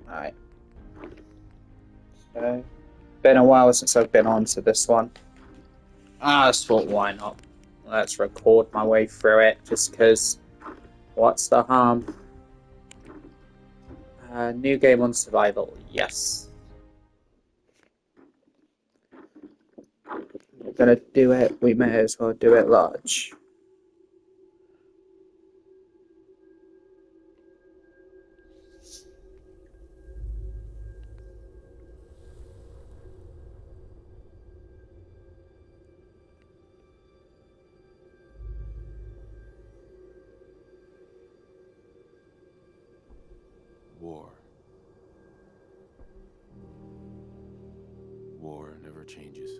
Alright. So, been a while since I've been on to this one. I just thought, why not? Let's record my way through it, just because what's the harm? New game on survival, yes. We're gonna do it, we may as well do it large. War. War never changes.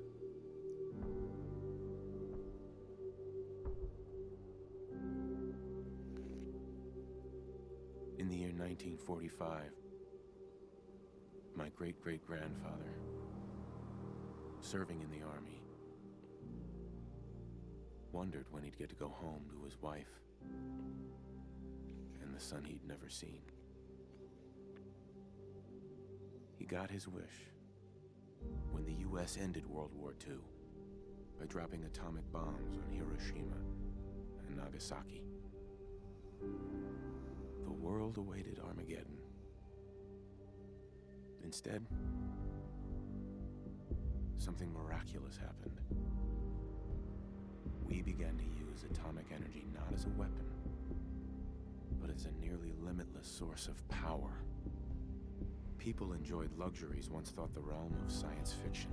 In the year 1945, my great-great-grandfather, serving in the army, wondered when he'd get to go home to his wife and the son he'd never seen. He got his wish when the U.S. ended World War II by dropping atomic bombs on Hiroshima and Nagasaki. The world awaited Armageddon. Instead, something miraculous happened. We began to use atomic energy not as a weapon, but as a nearly limitless source of power. People enjoyed luxuries once thought the realm of science fiction.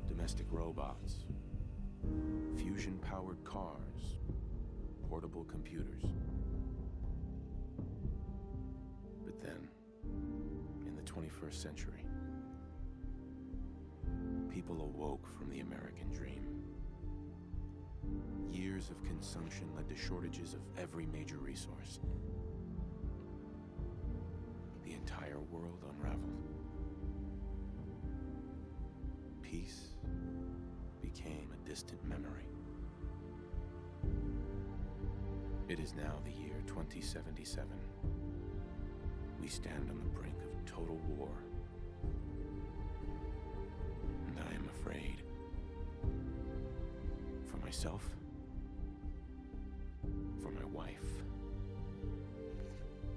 Domestic robots, fusion-powered cars, portable computers. But then, in the 21st century, people awoke from the American dream. Years of consumption led to shortages of every major resource. The entire world unraveled. Peace became a distant memory. It is now the year 2077. We stand on the brink of total war. And I am afraid. For myself, for my wife,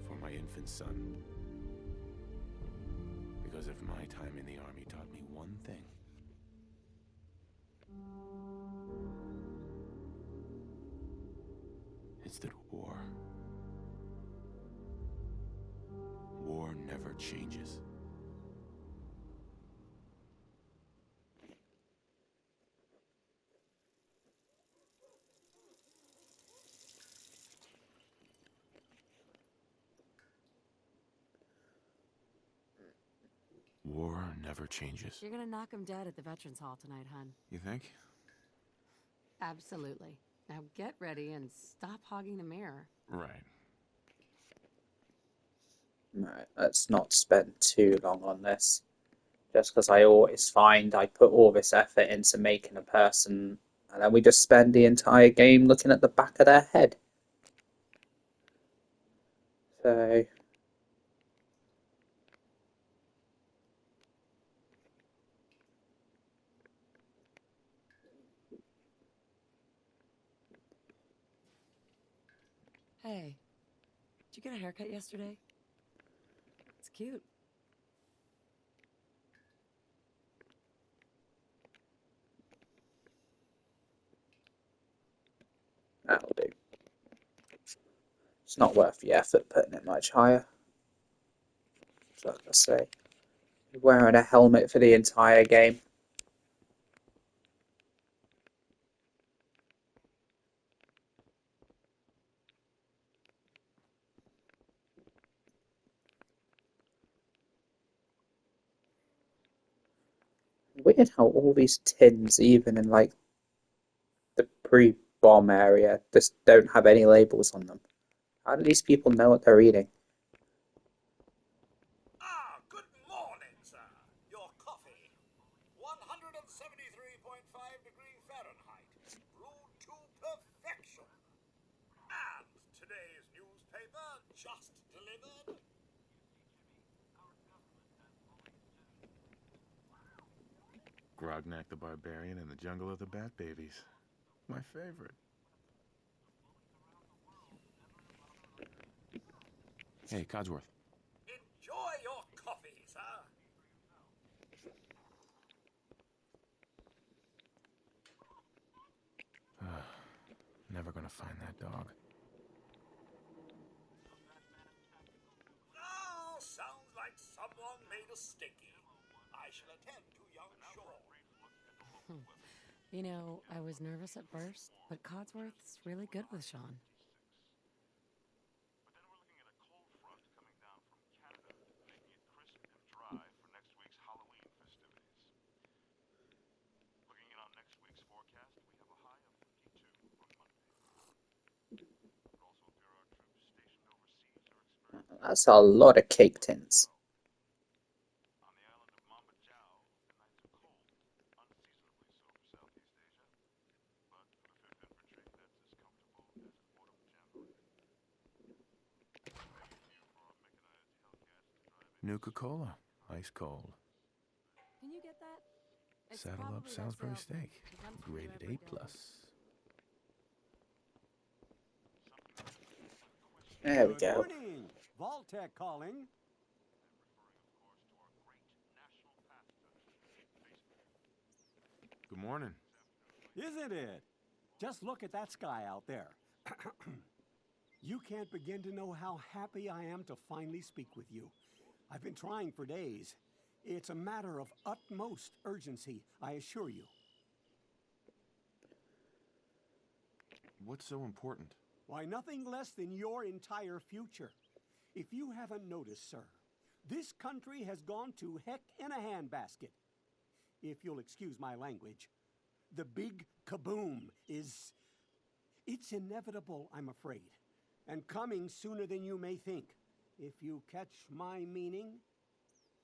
for my infant son. Because if my time in the army taught me one thing, it's that war never changes. War never changes. You're gonna knock him dead at the Veterans Hall tonight, hun. You think? Absolutely. Now get ready and stop hogging the mirror. Right. Right, let's not spend too long on this. Just because I always find I put all this effort into making a person, and then we just spend the entire game looking at the back of their head. So, Hey, did you get a haircut yesterday? It's cute. that'll do. It's not worth the effort putting it much higher. So, like I say, wearing a helmet for the entire game. Weird how all these tins, even in like the pre-bomb area, just don't have any labels on them. How do these people know what they're eating? Good morning, sir. Your coffee. 173.5 degree Fahrenheit. Brewed to perfection. And today's newspaper just delivered. Grognak the Barbarian in the Jungle of the Bat Babies. My favorite. Hey, Codsworth. Enjoy your coffee, sir. Never gonna find that dog. Oh, sounds like someone made a sticky. I shall attend to young Shaw. You know, I was nervous at first, but Codsworth's really good with Sean. That's a lot of cake tins. Nuka-Cola. Ice cold. Can you get that? It's Saddle up probably that Salisbury salesman steak. who comes from you Graded every A+. day. There we Good go. morning. Vault-Tec calling. Good morning. Isn't it? Just look at that sky out there. You can't begin to know how happy I am to finally speak with you. I've been trying for days. It's a matter of utmost urgency, I assure you. What's so important? Why, nothing less than your entire future. If you haven't noticed, sir, this country has gone to heck in a handbasket. If you'll excuse my language, the big kaboom is... It's inevitable, I'm afraid, and coming sooner than you may think, if you catch my meaning.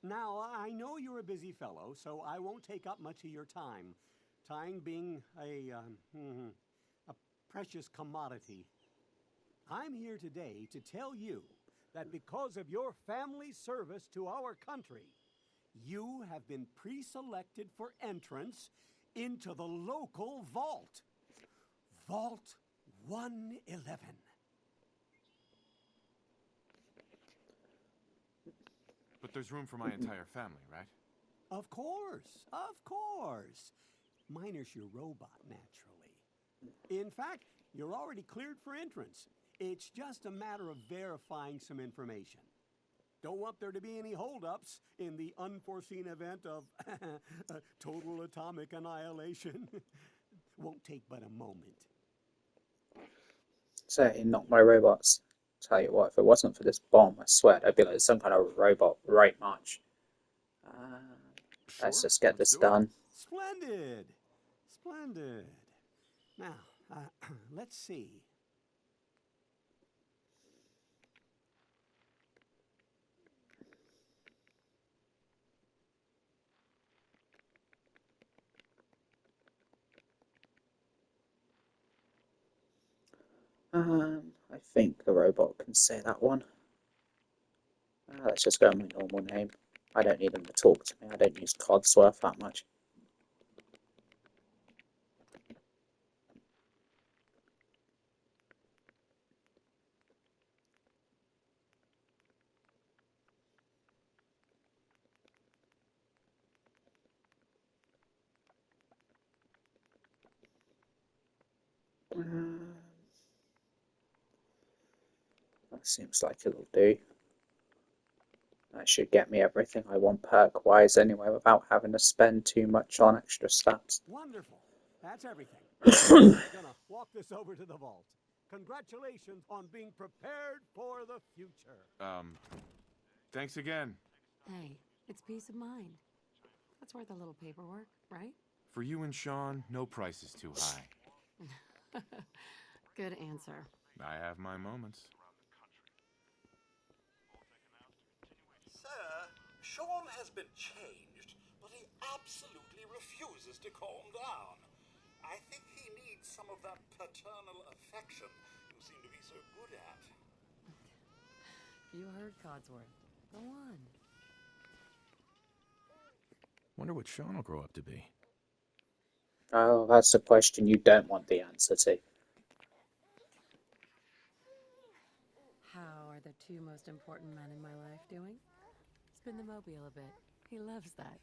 Now, I know you're a busy fellow, so I won't take up much of your time. Time being a precious commodity. I'm here today to tell you that because of your family service to our country, you have been pre-selected for entrance into the local vault. Vault 111. But there's room for my entire family, right? Of course, of course. Minus your robot, naturally. In fact, you're already cleared for entrance. It's just a matter of verifying some information. Don't want there to be any holdups in the unforeseen event of total atomic annihilation. Won't take but a moment. Say, not my robots. Tell you what, if it wasn't for this bomb, I swear I'd be like some kind of robot right march. Let's just get this done. Splendid. Splendid. Now, let's see. I think the robot can say that one. Let's just go with my normal name. I don't need them to talk to me. I don't use Codsworth that much. That seems like it'll do. That should get me everything I want perk-wise anyway, without having to spend too much on extra stats. Wonderful. That's everything. I'm gonna walk this over to the vault. Congratulations on being prepared for the future. Thanks again. Hey, it's peace of mind. That's worth a little paperwork, right? For you and Sean, no price is too high. Good answer. I have my moments. Sir, Sean has been changed, but he absolutely refuses to calm down. I think he needs some of that paternal affection you seem to be so good at. You heard Codsworth. Go on. Wonder what Sean will grow up to be. Oh, that's a question you don't want the answer to. How are the two most important men in my life doing? Spin the mobile a bit. He loves that.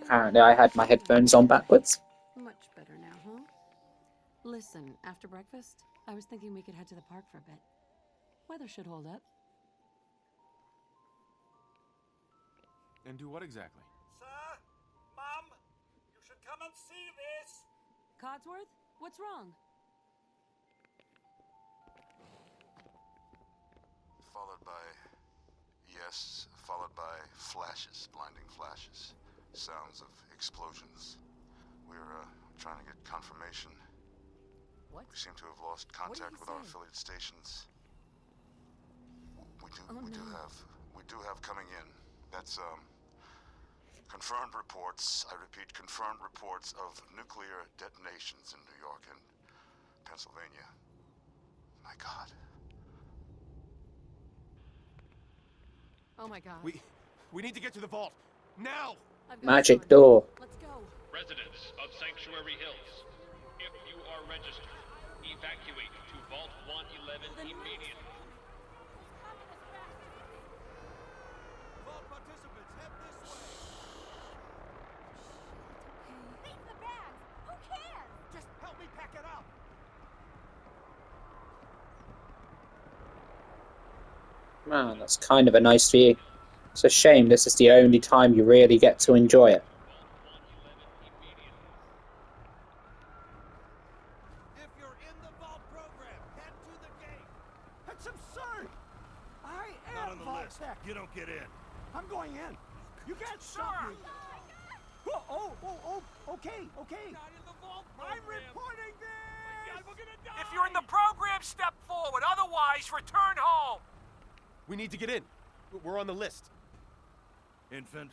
Apparently, I had my headphones on backwards. Much better now, huh? Listen, after breakfast, I was thinking we could head to the park for a bit. Weather should hold up. And do what exactly? Sir, Mum, you should come and see this. Codsworth, what's wrong? Followed by flashes, blinding flashes. Sounds of explosions. We're trying to get confirmation. What? We seem to have lost contact with our say? affiliate stations. We Oh, do have coming in. That's confirmed reports. I repeat, confirmed reports of nuclear detonations in New York and Pennsylvania. My God. Oh my god. We need to get to the vault now. I've got Magic a gun. door. Let's go. Residents of Sanctuary Hills, if you are registered, evacuate to Vault 111 immediately. Vault participants, head this way. Leave the bags! Who cares? Just help me pack it up. Man, that's kind of a nice view. It's a shame this is the only time you really get to enjoy it. If you're in the vault program, head to the gate. That's absurd. I am Not on the vault list. tech. You don't get in. I'm going in. You can't stop me. Okay. I'm reporting this. If you're in the program, step forward. Otherwise, return home. We need to get in. We're on the list. Infant,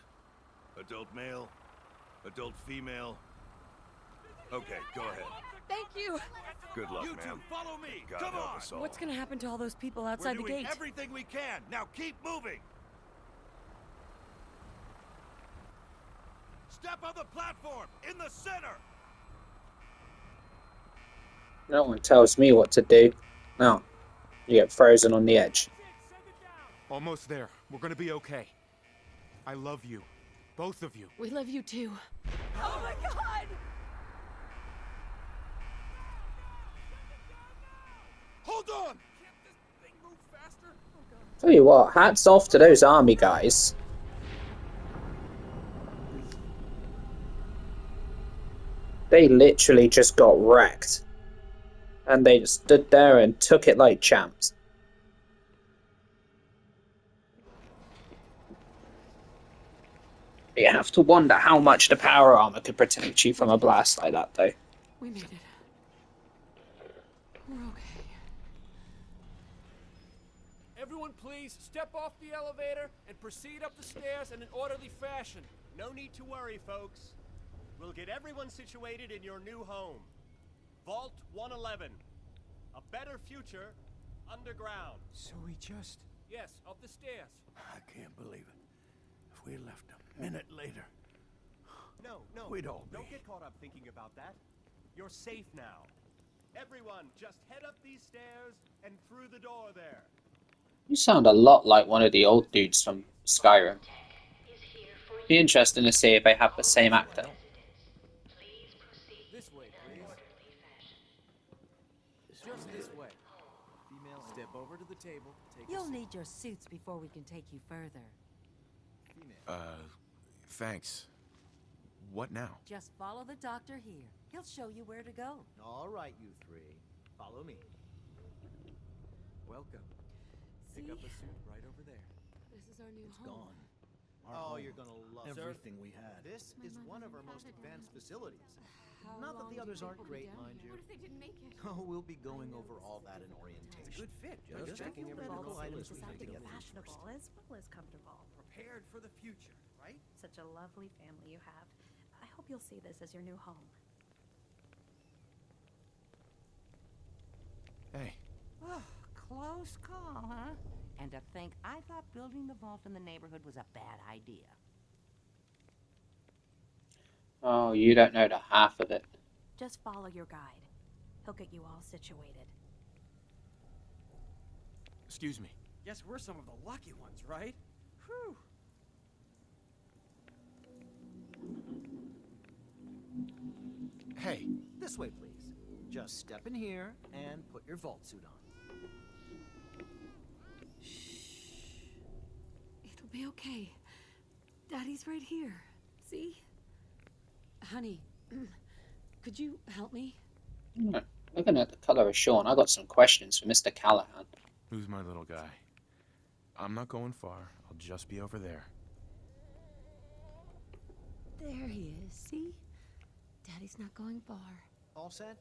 adult male, adult female. Okay, go ahead. Thank you. Good luck, You two, ma'am. follow me. God Come help on. us all. What's gonna happen to all those people We're outside the doing gate? everything we can. Now keep moving. Step on the platform in the center. No one tells me what to do. No, you get frozen on the edge. Almost there. We're gonna be okay. I love you. Both of you. We love you too. Oh my god! Hold on. Tell you what, hats off to those army guys. They literally just got wrecked. And they just stood there and took it like champs. You have to wonder how much the power armor could protect you from a blast like that, though. We made it. We're okay. Everyone please step off the elevator and proceed up the stairs in an orderly fashion. No need to worry, folks. We'll get everyone situated in your new home. Vault 111. A better future underground. So we just... Yes, up the stairs. I can't believe it. If we left a minute later, No, we'd all be. don't get caught up thinking about that. You're safe now. Everyone, just head up these stairs and through the door there. You sound a lot like one of the old dudes from Skyrim. Be interesting to see if they have the same actor. This way, please. Just this way. Female, step over to the table. Take a You'll seat. need your suits before we can take you further. Thanks. What now? Just follow the doctor here. He'll show you where to go. All right, you three. Follow me. Welcome. See? Pick up a suit right over there. This is our new home. Oh, you're gonna love Everything we had. This My is mom one of our didn't most have it advanced down. facilities. How Not that long the do others you aren't think we'll be great, down mind here? you. What if they didn't make it? Oh, we'll be going know over this all is that in very orientation. Good fit, Just checking every little item we Designed put to be together. fashionable as well as comfortable. Prepared for the future, right? Such a lovely family you have. I hope you'll see this as your new home. Hey. Close call, huh? And to think I thought building the vault in the neighborhood was a bad idea. Oh, you don't know the half of it. Just follow your guide. He'll get you all situated. Excuse me. Guess we're some of the lucky ones, right? Whew. Hey. This way, please. Just step in here and put your vault suit on. It'll be okay. Daddy's right here. See? Honey, could you help me? Looking at the colour of Sean, I got some questions for Mr. Callahan. Who's my little guy? I'm not going far. I'll just be over there. There he is, see? Daddy's not going far. All set?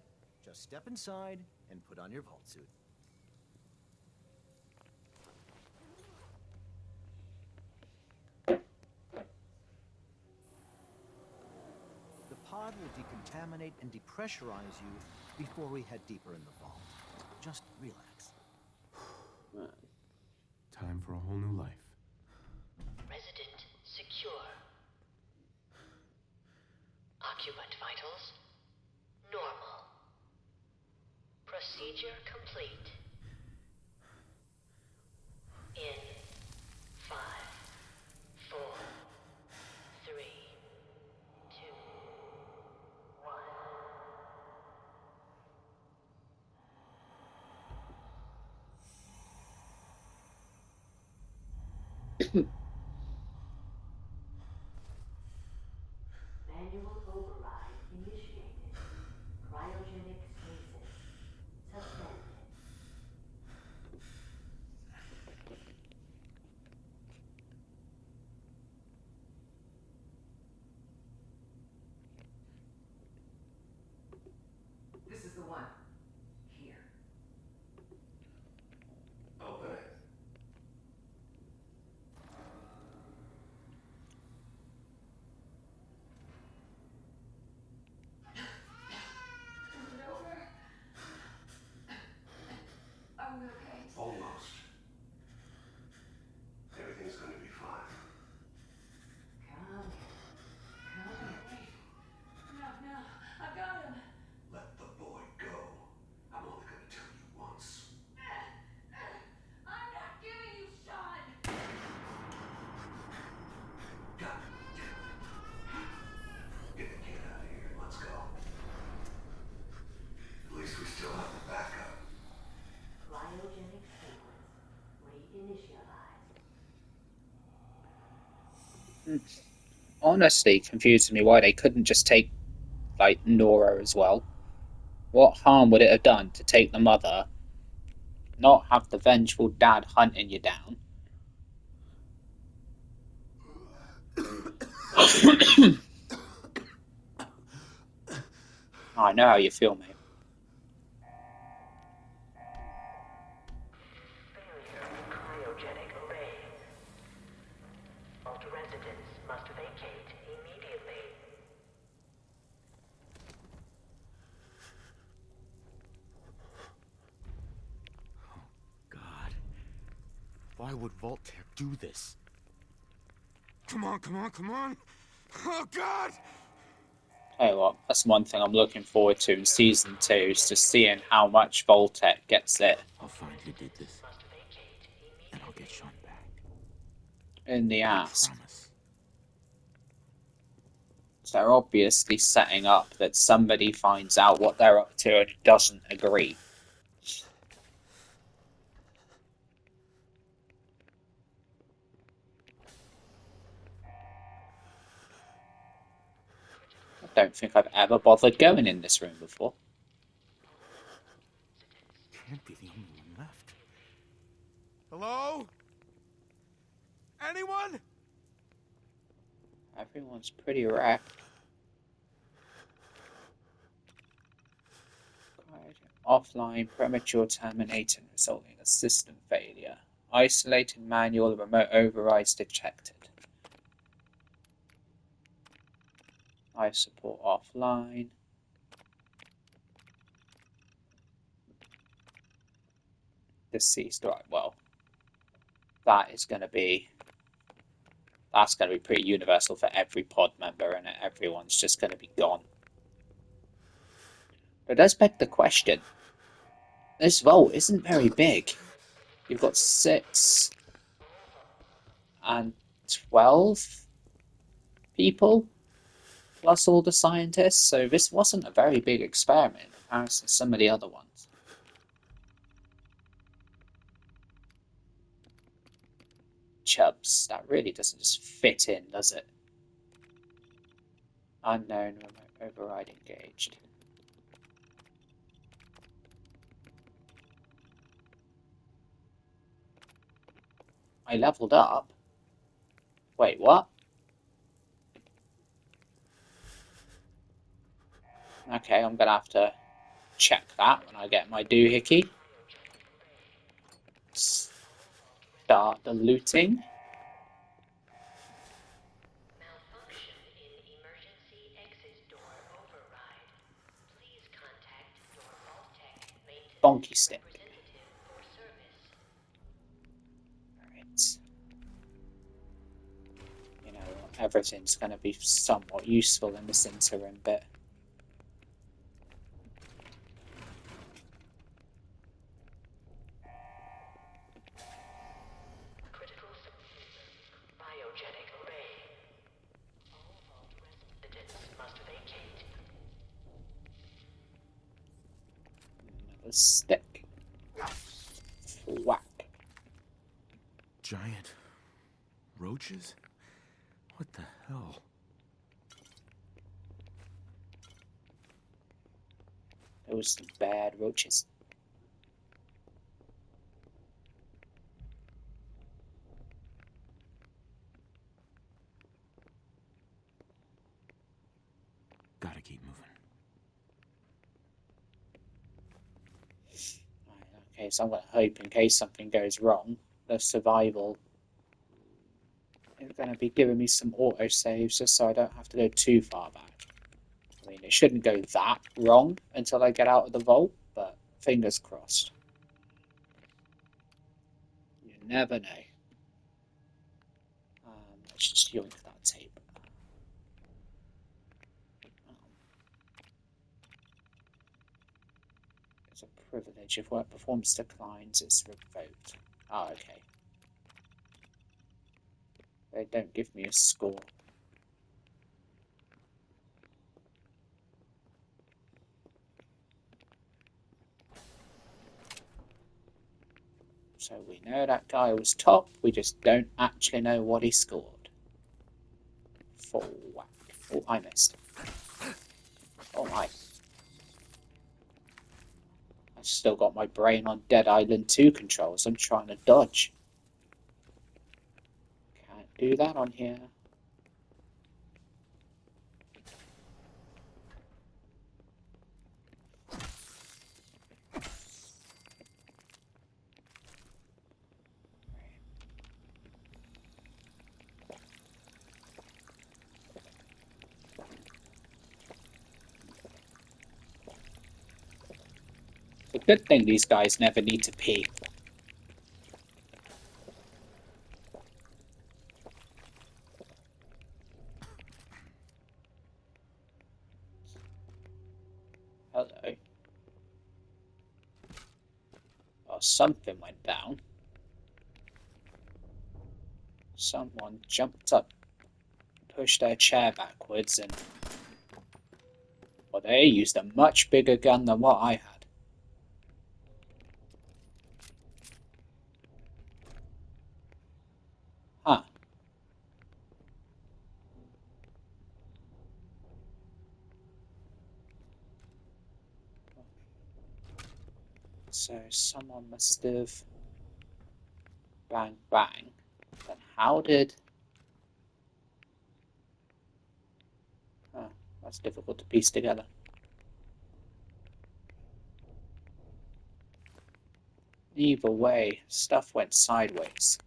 Just step inside and put on your vault suit. The pod will decontaminate and depressurize you before we head deeper in the vault. Just relax. Time for a whole new life. Resident secure. Occupant vitals normal. Procedure complete. In 5, 4, 3, 2, 1. Manual override initiated. Cryogenic stasis suspended. This is the one. Here. Open it. Are we okay? Almost. Everything's going to be fine. Come here. No, I've got him. Let the boy go. I'm only going to tell you once. I'm not giving you Sean. God damn it. Get the kid out of here. Let's go. At least we still have the backup. Cryogenic sequence reinitialized. Honestly, confusing me why they couldn't just take, like, Nora as well. What harm would it have done to take the mother, not have the vengeful dad hunting you down? I know how you feel, mate. Failure of cryogenic array. Vault residents must vacate immediately. God. Why would Voltaire do this? Come on, come on, come on! Oh, God! Tell you what, that's one thing I'm looking forward to in Season 2, is just seeing how much Voltec gets it I'll find who did this. And I'll get Sean back. in the ass. Promise. So they're obviously setting up that somebody finds out what they're up to and doesn't agree. I don't think I've ever bothered going in this room before. Can't be the only one left. Hello? Anyone? Everyone's pretty wrecked. Offline, premature terminating, resulting in a system failure. Isolated manual remote overrides detected. Life support offline. Deceased, right, well. That's going to be pretty universal for every pod member, and everyone's just going to be gone. But it does beg the question. This vault isn't very big. You've got 6 and 12 people, plus all the scientists, so this wasn't a very big experiment in comparison to some of the other ones. Chubbs, that really doesn't just fit in, does it? Unknown remote override engaged. I leveled up? Wait, what? Okay, I'm gonna have to check that when I get my doohickey. Start the looting. Bonky stick. Right. You know, everything's going to be somewhat useful in this interim bit. Another stick. Whack. Giant roaches? What the hell? Those bad roaches. Gotta keep moving. Right, okay, so I'm going to hope in case something goes wrong, the survival is going to be giving me some autosaves just so I don't have to go too far back. I mean, it shouldn't go that wrong until I get out of the vault, but fingers crossed. You never know. Let's just yoink that tape. It's a privilege. If work performance declines, it's revoked. Oh, okay. They don't give me a score. So we know that guy was top, we just don't actually know what he scored. 4 whack. Oh, I missed. Oh my. I've still got my brain on Dead Island 2 controls. I'm trying to dodge. Can't do that on here. It's a good thing these guys never need to pee. Hello. Oh, something went down. Someone jumped up, pushed their chair backwards, and... well, they used a much bigger gun than what I had. Huh. So someone must have bang bang. Then how did... oh, that's difficult to piece together. Either way, stuff went sideways.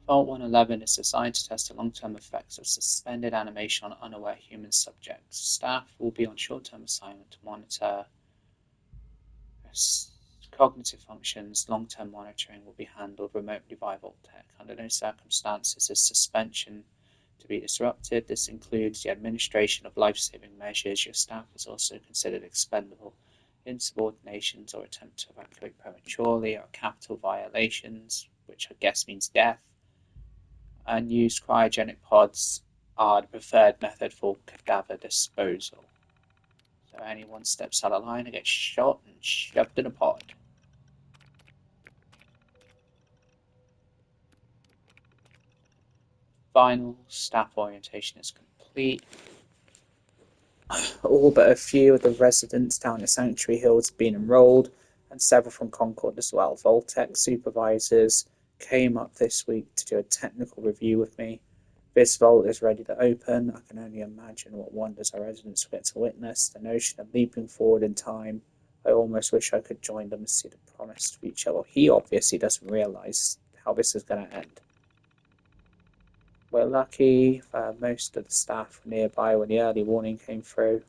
Vault 111 is designed to test the long-term effects of suspended animation on unaware human subjects. Staff will be on short-term assignment to monitor cognitive functions. Long-term monitoring will be handled remotely by Vault-Tec. Under no circumstances is suspension to be disrupted. This includes the administration of life-saving measures. Your staff is also considered expendable. Insubordinations or attempt to evacuate prematurely are capital violations, which I guess means death. Unused cryogenic pods are the preferred method for cadaver disposal. So anyone steps out of line and gets shot and shoved in a pod. Final staff orientation is complete. All but a few of the residents down at Sanctuary Hills have been enrolled, and several from Concord as well. Vault-Tec supervisors came up this week to do a technical review with me. This vault is ready to open. I can only imagine what wonders our residents will get to witness. The notion of leaping forward in time, I almost wish I could join them and see the promised future. Well, he obviously doesn't realise how this is going to end. We're lucky most of the staff were nearby when the early warning came through.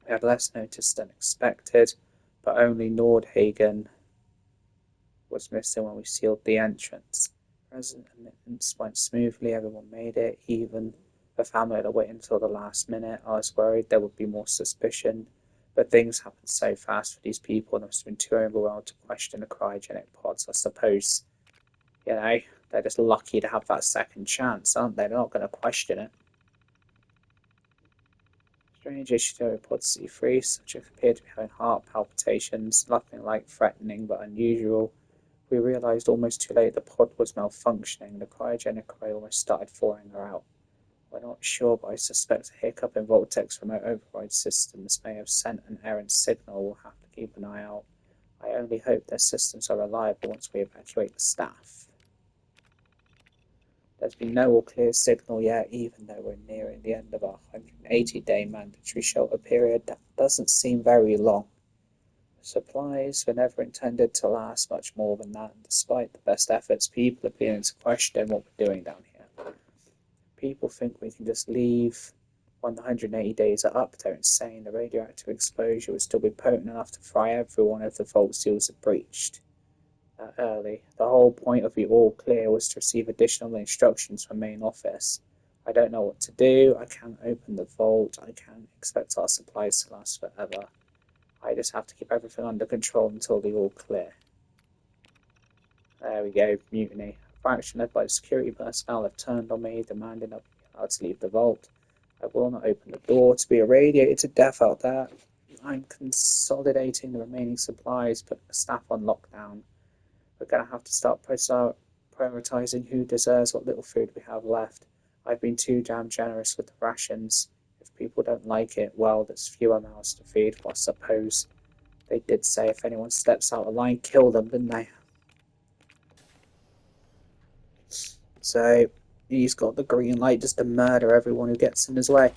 We had less notice than expected, but only Nordhagen was missing when we sealed the entrance. Resident admittance went smoothly, everyone made it, even the family had to wait until the last minute. I was worried there would be more suspicion, but things happened so fast for these people, and I must have been too overwhelmed to question the cryogenic pods. I suppose, you know, they're just lucky to have that second chance, aren't they? They're not going to question it. Strange issue reports C3, subject appeared to be having heart palpitations, nothing like threatening but unusual. We realised almost too late the pod was malfunctioning. The cryogenic array almost started thawing her out. We're not sure, but I suspect a hiccup in Vault-Tec's remote override systems may have sent an errant signal. We'll have to keep an eye out. I only hope their systems are reliable once we evacuate the staff. There's been no all-clear signal yet, even though we're nearing the end of our 180-day mandatory shelter period. That doesn't seem very long. Supplies were never intended to last much more than that, and despite the best efforts, people are beginning to question what we're doing down here. People think we can just leave when the 180 days are up. They're insane. The radioactive exposure would still be potent enough to fry everyone if the vault seals are breached that early. The whole point of the all clear was to receive additional instructions from main office. I don't know what to do. I can't open the vault. I can't expect our supplies to last forever. I just have to keep everything under control until the all clear. There we go, mutiny. A faction led by the security personnel have turned on me, demanding that I be allowed to leave the vault. I will not open the door to be irradiated to death out there. I'm consolidating the remaining supplies, putting the staff on lockdown. We're going to have to start prioritising who deserves what little food we have left. I've been too damn generous with the rations. If people don't like it, well, there's fewer mouths to feed. Well, I suppose they did say if anyone steps out of line, kill them, didn't they? So he's got the green light just to murder everyone who gets in his way.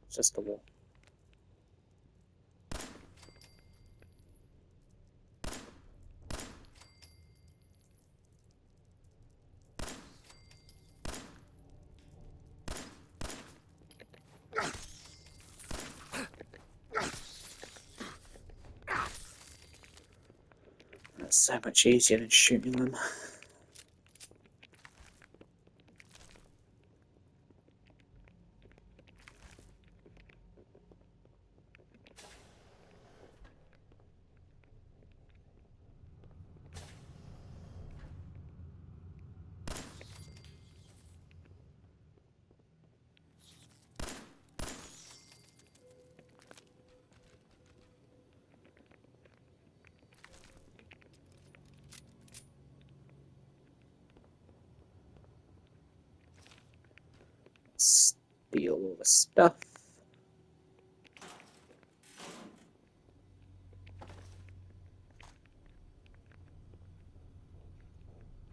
It's just a wall. That's so much easier than shooting them. Steal all the stuff.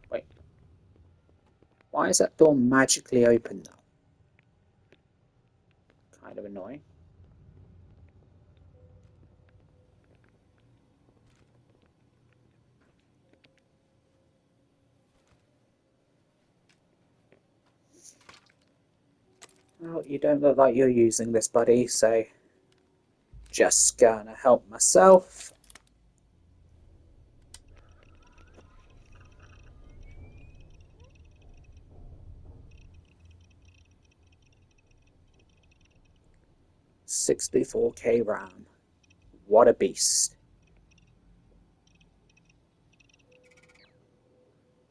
Wait. Why is that door magically open now? Kind of annoying. Well, you don't look like you're using this, buddy, so just gonna help myself. $64K RAM. What a beast.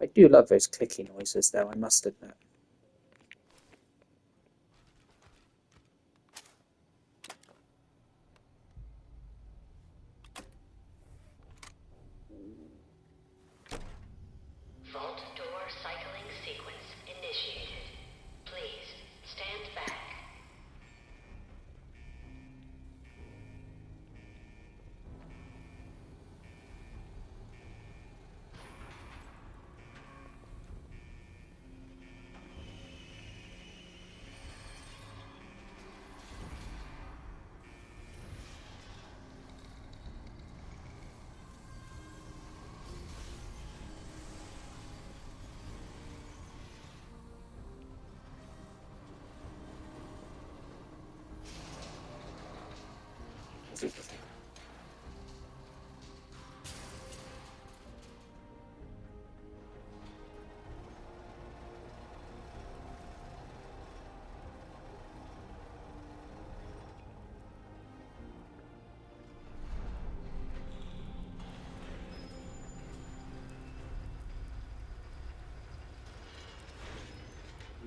I do love those clicky noises, though, I must admit. Vault door cycling sequence initiated. Please stand back.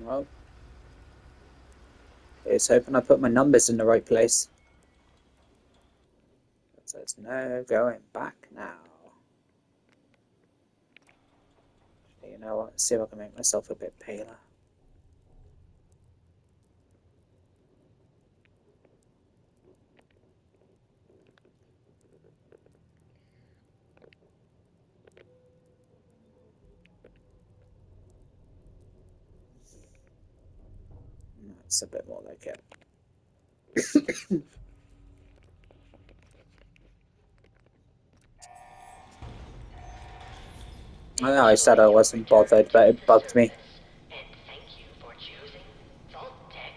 Well, here's hoping I put my numbers in the right place. There's no going back now. You know what? Let's see if I can make myself a bit paler. That's a bit more like it. I know I said I wasn't bothered, but it bugged me. And thank you for choosing Vault Tech.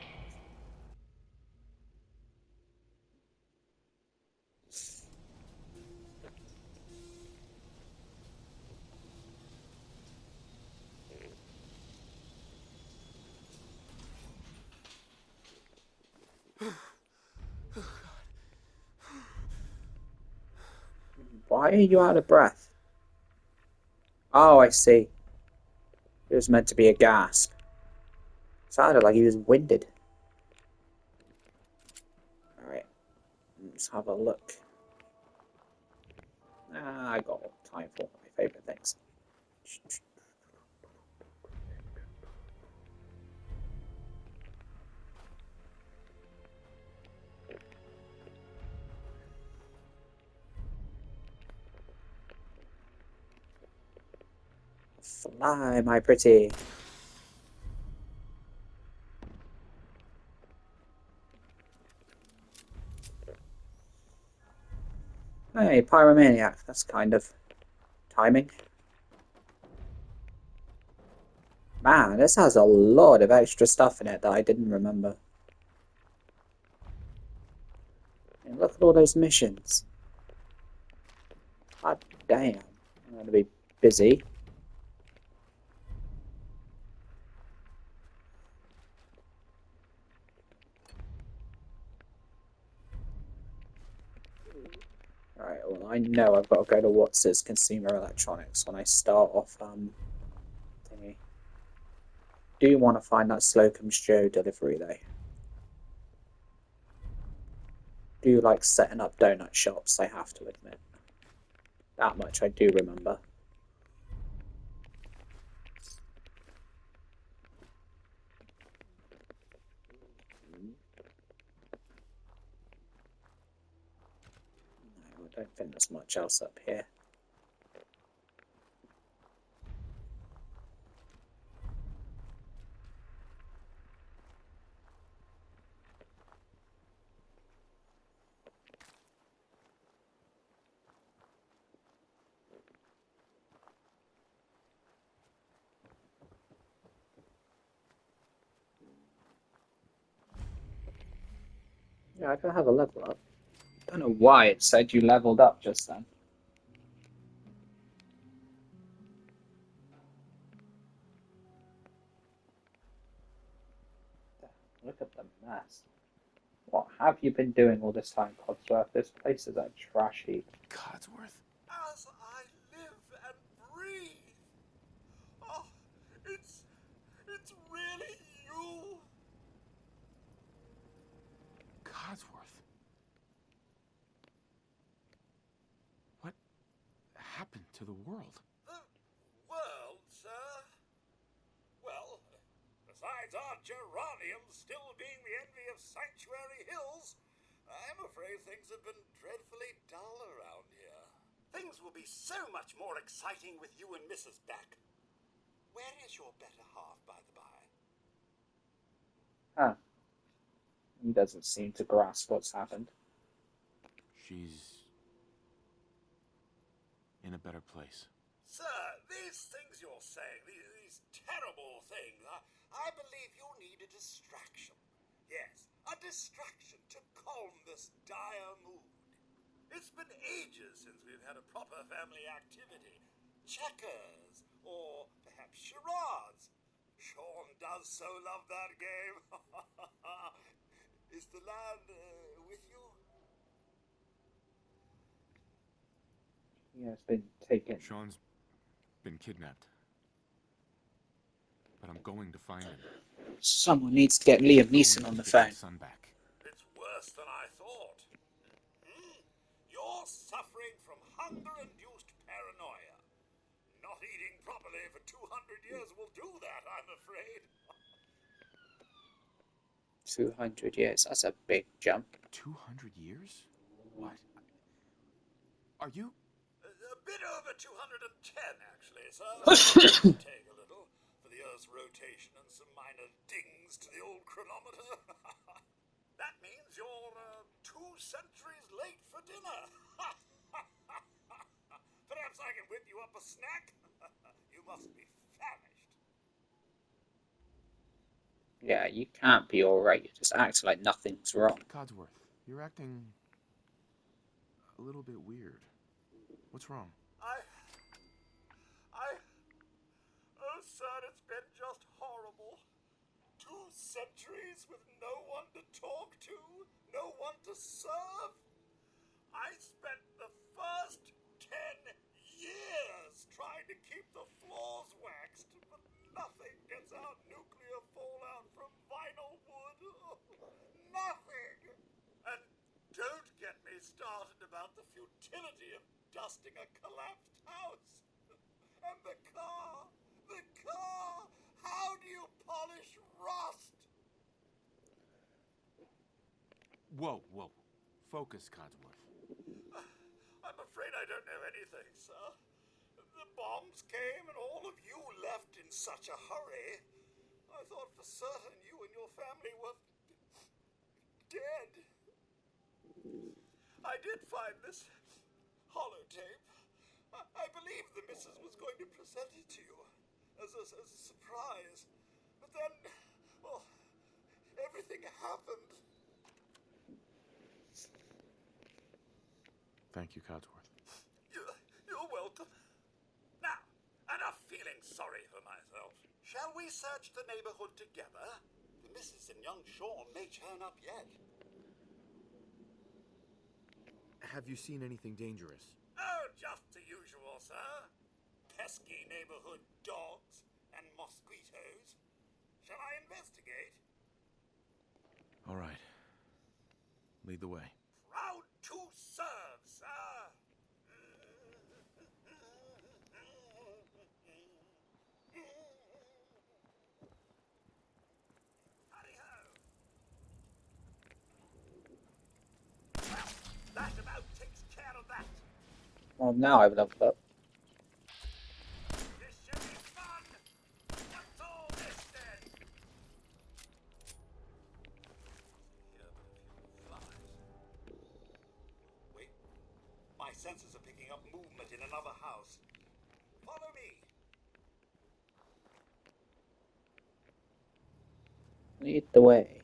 Why are you out of breath? Oh, I see. It was meant to be a gasp. Sounded like he was winded. Alright, let's have a look. I got time for my favourite things. Fly, my pretty. Hey, Pyromaniac, that's kind of timing. Man, this has a lot of extra stuff in it that I didn't remember. And look at all those missions. God damn, I'm going to be busy. Alright, well I know I've got to go to Watts' Consumer Electronics when I start off thingy. Do want to find that Slocum's Joe delivery though. Do like setting up donut shops, I have to admit. That much I do remember. I don't think there's much else up here. Yeah, I can have a level up. I don't know why it said you leveled up just then. Look at the mess. What have you been doing all this time, Codsworth? This place is a trash heap. Codsworth? As I live and breathe. Oh, it's really you. Codsworth? What happened to the world? The world, sir? Well, besides our geraniums still being the envy of Sanctuary Hills, I'm afraid things have been dreadfully dull around here. Things will be so much more exciting with you and Mrs. Beck. Where is your better half, by the by? Huh. He doesn't seem to grasp what's happened. She's in a better place. Sir, these things you're saying, these terrible things, I believe you need a distraction. Yes, a distraction to calm this dire mood. It's been ages since we've had a proper family activity. Checkers, or perhaps charades. Sean does so love that game. Is the lad with you? He has been taken. Sean's been kidnapped. But I'm going to find him. Someone needs to get Liam Neeson on the phone. Son back. It's worse than I thought. You're suffering from hunger-induced paranoia. Not eating properly for 200 years will do that, I'm afraid. 200 years, that's a big jump. 200 years? What? Are you? A bit over 210, actually, sir. Take a little for the Earth's rotation and some minor dings to the old chronometer. That means you're 2 centuries late for dinner. Perhaps I can whip you up a snack? You must be famished. Yeah, you can't be alright. You're just acting like nothing's wrong. Codsworth, you're acting a little bit weird. What's wrong? Oh, sir, it's been just horrible. 2 centuries with no one to talk to, no one to serve. I spent the first 10 years trying to keep the floors waxed, but nothing gets out nuclear fallout from vinyl wood. Nothing. And don't get me started about the futility of dusting a collapsed house. And the car. How do you polish rust? Whoa. Focus, Codsworth. I'm afraid I don't know anything, sir. The bombs came and all of you left in such a hurry. I thought for certain you and your family were dead. I did find this holotape. I believe the missus was going to present it to you as a surprise. But then, well, everything happened. Thank you, Codsworth. You're welcome. Now, enough feeling sorry for myself. Shall we search the neighborhood together? The missus and young Sean may turn up yet. Have you seen anything dangerous? Oh, just the usual, sir. Pesky neighborhood dogs and mosquitoes. Shall I investigate? All right. Lead the way. Proud to serve, sir. Hurry-ho. Well, that about takes care of that. Well, now I've leveled up. This should be fun. What's all this then? Wait, my senses are picking up movement in another house. Follow me. Lead the way.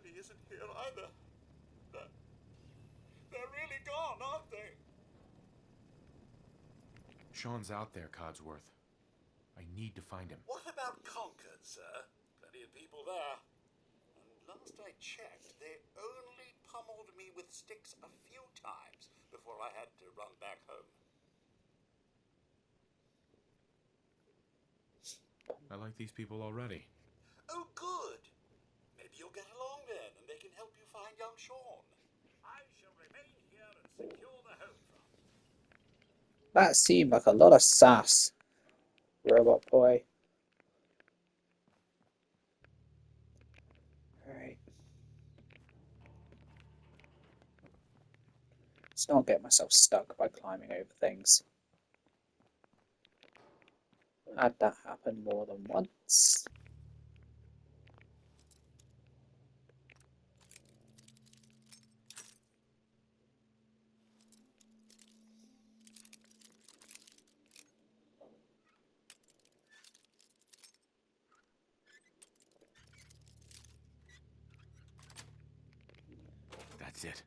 family isn't here either. They're really gone, aren't they? Sean's out there, Codsworth. I need to find him. What about Concord, sir? Plenty of people there. And last I checked, they only pummeled me with sticks a few times before I had to run back home. I like these people already. Oh, good. Maybe you'll get along then, and they can help you find young Sean. I shall remain here and secure the home front. That seemed like a lot of sass, Robot Boy. Alright. Let's not get myself stuck by climbing over things. Had that happen more than once. That's it.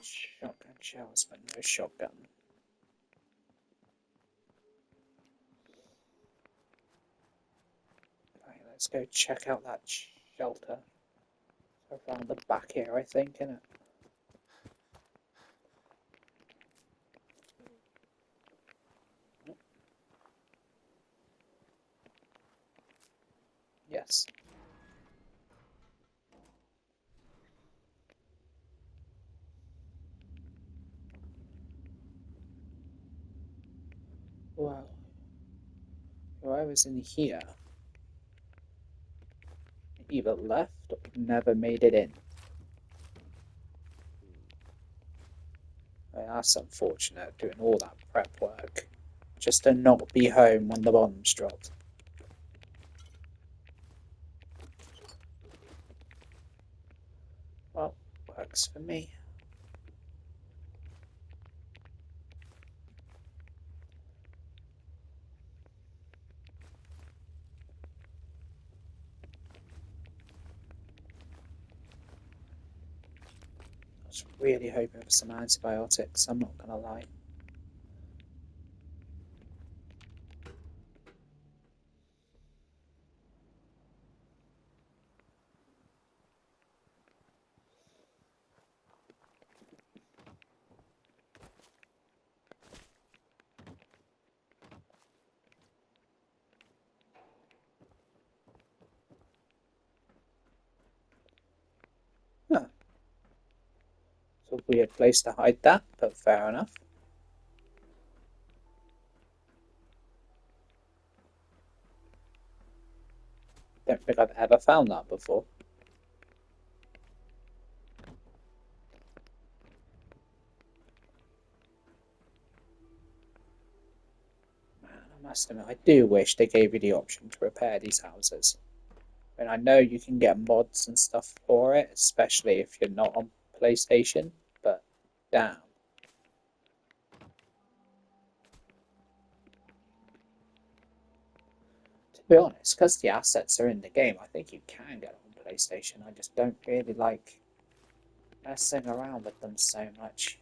Shotgun shells, but no shotgun. Right, let's go check out that shelter. Around the back here, I think, innit? Yes. Well, whoever's in here either left or never made it in. I mean, that's unfortunate, doing all that prep work just to not be home when the bombs dropped. Well, works for me. I was really hoping for some antibiotics, I'm not gonna lie. Huh. It's a weird place to hide that, but fair enough. Don't think I've ever found that before. Man, I must admit, I do wish they gave you the option to repair these houses. I mean, I know you can get mods and stuff for it, especially if you're not on PlayStation, but damn. To be honest, because the assets are in the game, I think you can get it on PlayStation. I just don't really like messing around with them so much.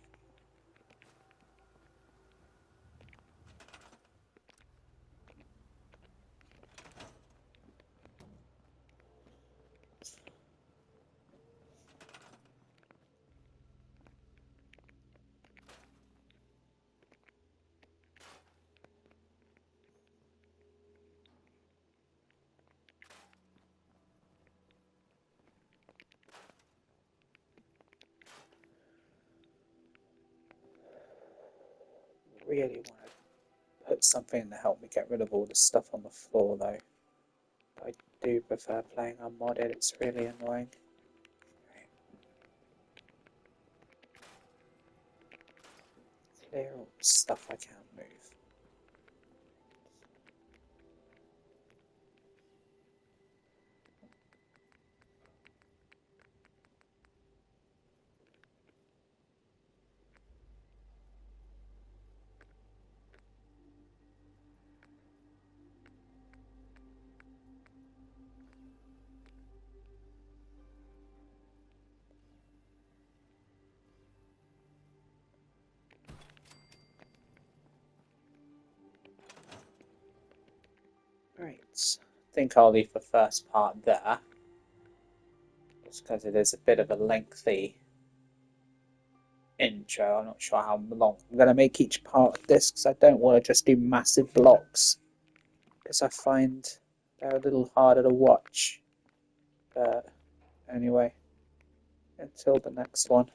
Really want to put something to help me get rid of all the stuff on the floor, though. I do prefer playing unmodded, it's really annoying. Clear all the stuff I can't move. Right, I think I'll leave the first part there, just because it is a bit of a lengthy intro. I'm not sure how long I'm going to make each part of this, because I don't want to just do massive blocks, because I find they're a little harder to watch. But anyway, until the next one.